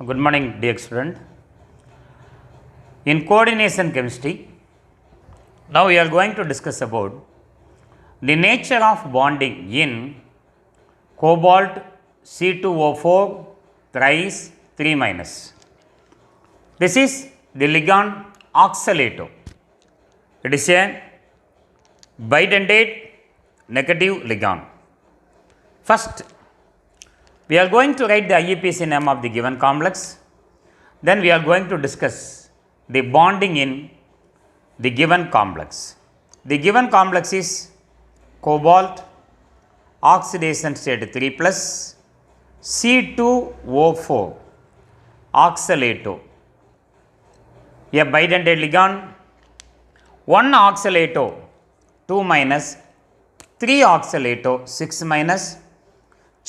Good morning, dear student. In coordination chemistry, now we are going to discuss about the nature of bonding in cobalt C2O4 thrice 3 minus. This is the ligand oxalato. It is a bidentate negative ligand. First, we are going to write the IUPAC name of the given complex. Then we are going to discuss the bonding in the given complex. The given complex is cobalt oxidation state 3 plus C2O4 oxalato, a bidentate ligand, 1 oxalato 2 minus, 3 oxalato 6 minus,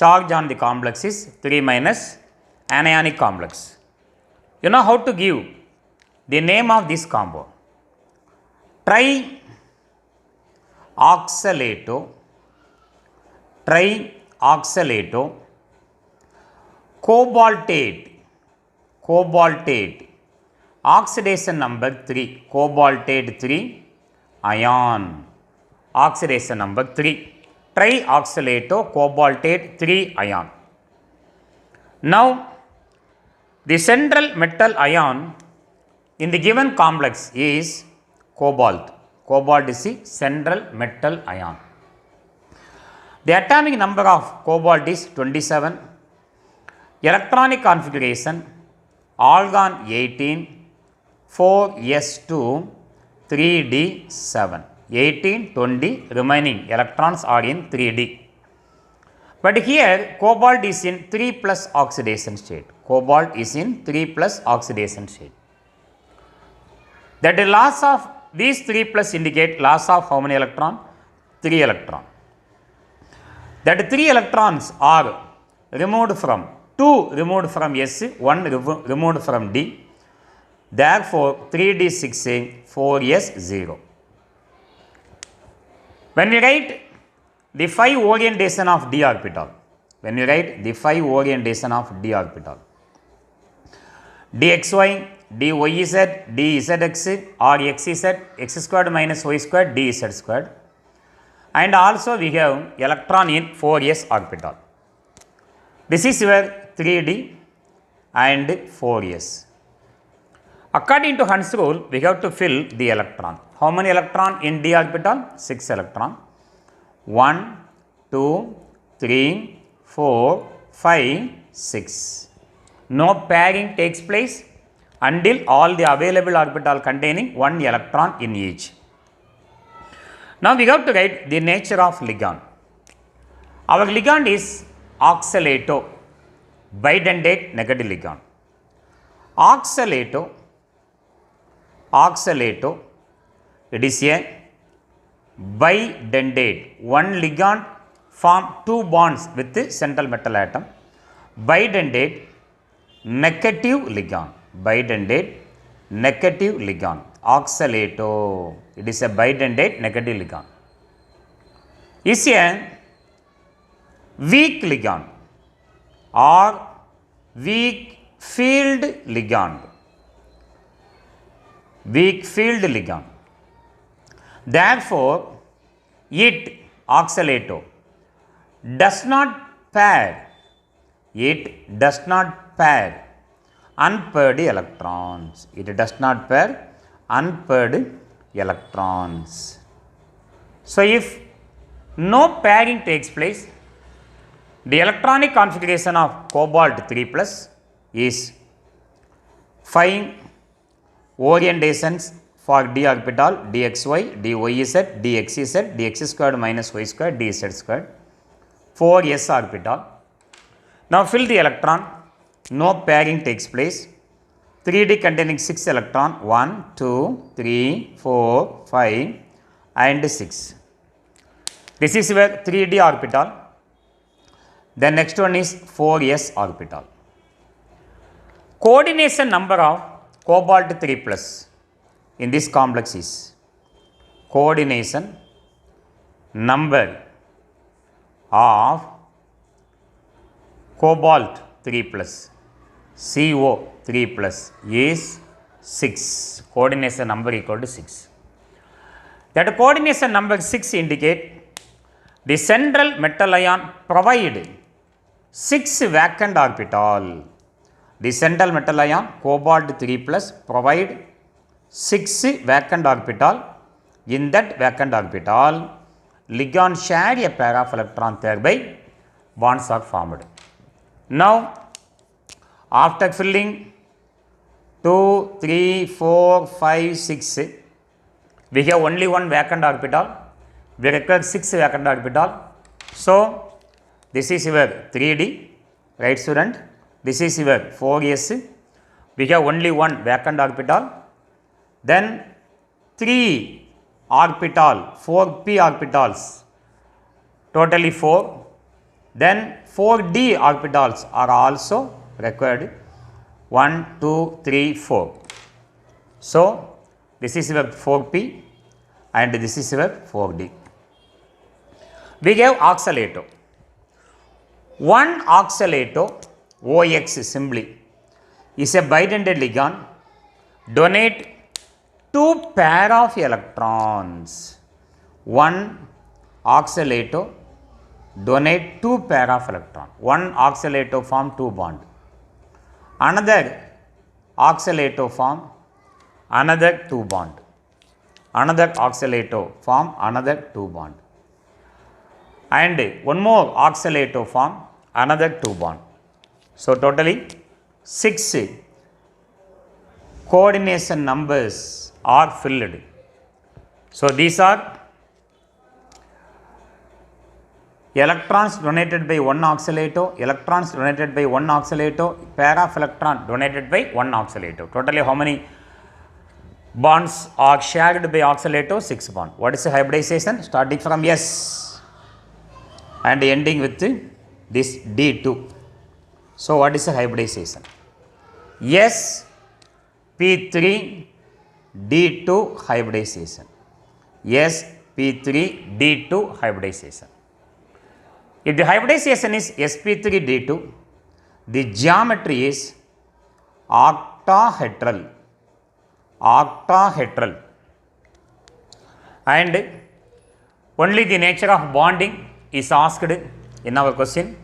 charge on the complex is 3 minus, anionic complex. You know how to give the name of this compound. Trioxalato, cobaltate, oxidation number 3, cobaltate 3 ion, oxidation number 3. Trioxalato cobaltate 3 ion. Now, the central metal ion in the given complex is cobalt. Cobalt is the central metal ion. The atomic number of cobalt is 27. Electronic configuration argon 18, 4s2, 3d7. 18, 20 remaining electrons are in 3D. But here cobalt is in 3 plus oxidation state. Cobalt is in 3 plus oxidation state. That the loss of these 3 plus indicate loss of how many electron? 3 electron. That 3 electrons are removed from 2 removed from S, 1 removed from D. Therefore 3D6, 4S0. When we write the 5 orientation of d orbital, dxy, dyz, dzx or xz, x squared minus y squared, dz squared, and also we have electron in 4s orbital. This is your 3d and 4s. According to Hund's rule, we have to fill the electron. How many electron in d orbital? 6 electron. 1, 2, 3, 4, 5, 6. No pairing takes place until all the available orbital containing 1 electron in each. Now we have to write the nature of ligand. Our ligand is oxalato, bidentate negative ligand. Oxalato, it is a bidentate. One ligand form 2 bonds with the central metal atom. Bidentate negative ligand. Oxalato, it is a bidentate negative ligand. Is a weak ligand or weak field ligand. Therefore, oxalato does not pair unpaired electrons. So, if no pairing takes place, the electronic configuration of cobalt 3 plus is 5 orientations for d orbital, dxy, dyz, dxz, dx squared minus y squared, dz squared, 4s orbital. Now fill the electron, no pairing takes place. 3d containing 6 electron, 1, 2, 3, 4, 5 and 6. This is where 3d orbital. The next one is 4s orbital. Coordination number of cobalt 3 plus in this complex is coordination number of cobalt 3 plus CO3 plus is 6. Coordination number equal to 6. That coordination number 6 indicate the central metal ion provide 6 vacant orbital. The central metal ion cobalt 3 plus provide 6 vacant orbital. In that vacant orbital, ligand share a pair of electrons, thereby bonds are formed. Now, after filling 2, 3, 4, 5, 6, we have only one vacant orbital. We require 6 vacant orbital. So, this is your 3D, right student? This is your 4s. We have only one vacant orbital. Then 3 orbital, 4p orbitals, totally 4. Then 4d orbitals are also required. 1, 2, 3, 4. So, this is your 4p and this is your 4d. We have oxalato. One oxalato, OX simply, is a bidended ligand, donate 2 pair of electrons. One oxalato donate 2 pair of electrons. One oxalato form 2 bond. Another oxalato form another 2 bond. Another oxalato form another 2 bond. And one more oxalato form another 2 bond. So, totally 6 coordination numbers are filled. So, these are electrons donated by one oxalato, electrons donated by one oxalato, pair of electron donated by one oxalato. Totally how many bonds are shared by oxalato? 6 bond. What is the hybridization? Starting from S and ending with this D2. So, what is the hybridization? sp3 D2 hybridization. sp3 D2 hybridization. If the hybridization is sp3 D2, the geometry is octahedral. Octahedral. And only the nature of bonding is asked in our question,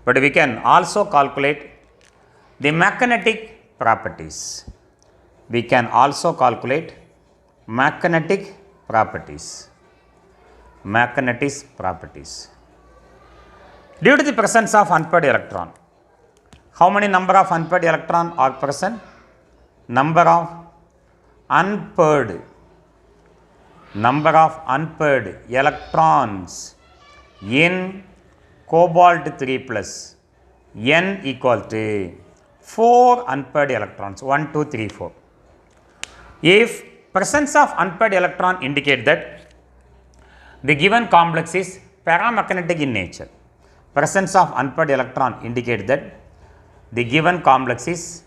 but we can also calculate the magnetic properties. We can also calculate magnetic properties. Magnetic properties. Due to the presence of unpaired electron, how many number of unpaired electron are present? Number of unpaired electrons in cobalt 3 plus n equal to 4 unpaired electrons, 1, 2, 3, 4. If presence of unpaired electron indicate that the given complex is paramagnetic in nature. Presence of unpaired electron indicate that the given complex is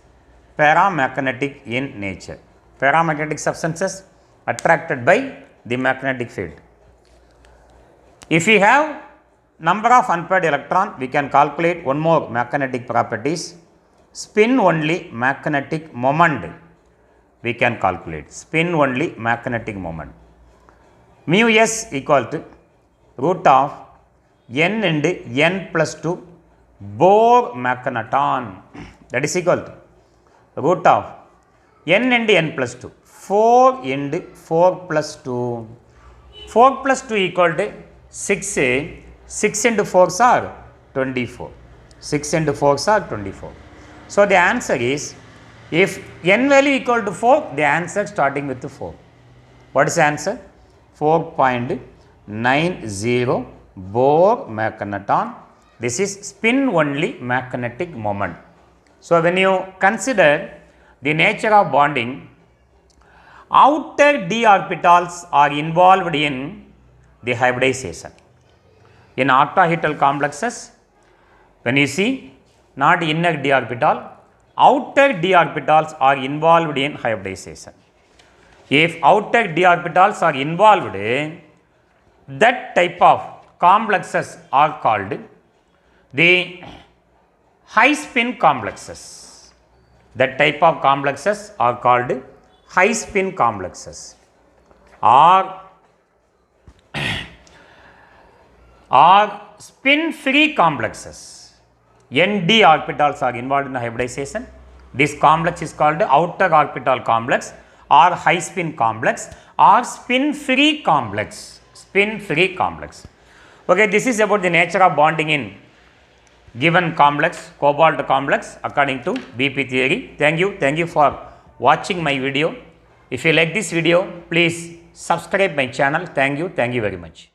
paramagnetic in nature. Paramagnetic substances attracted by the magnetic field. If we have number of unpaired electron, we can calculate one more magnetic properties. Spin only magnetic moment. We can calculate spin only magnetic moment. Mu s equal to root of n into n plus 2 Bohr magneton. That is equal to root of n into n plus 2. 4 into 4 plus 2. 4 plus 2 equal to 6. 6 into 4s are 24. 6 into 4s are 24. So, the answer is, if n value equal to 4, the answer starting with 4. What is the answer? 4.90 Bohr magneton. This is spin only magnetic moment. So, when you consider the nature of bonding, outer d orbitals are involved in the hybridization. In octahedral complexes, when you see not inner d orbital, outer d orbitals are involved in hybridization. If outer d orbitals are involved, that type of complexes are called the high spin complexes. That type of complexes are called high spin complexes or spin free complexes. Nd orbitals are involved in hybridization. This complex is called outer orbital complex or high spin complex or spin free complex. Spin free complex. Okay, this is about the nature of bonding in given complex, cobalt complex according to BP theory. Thank you for watching my video. If you like this video, please subscribe my channel. Thank you very much.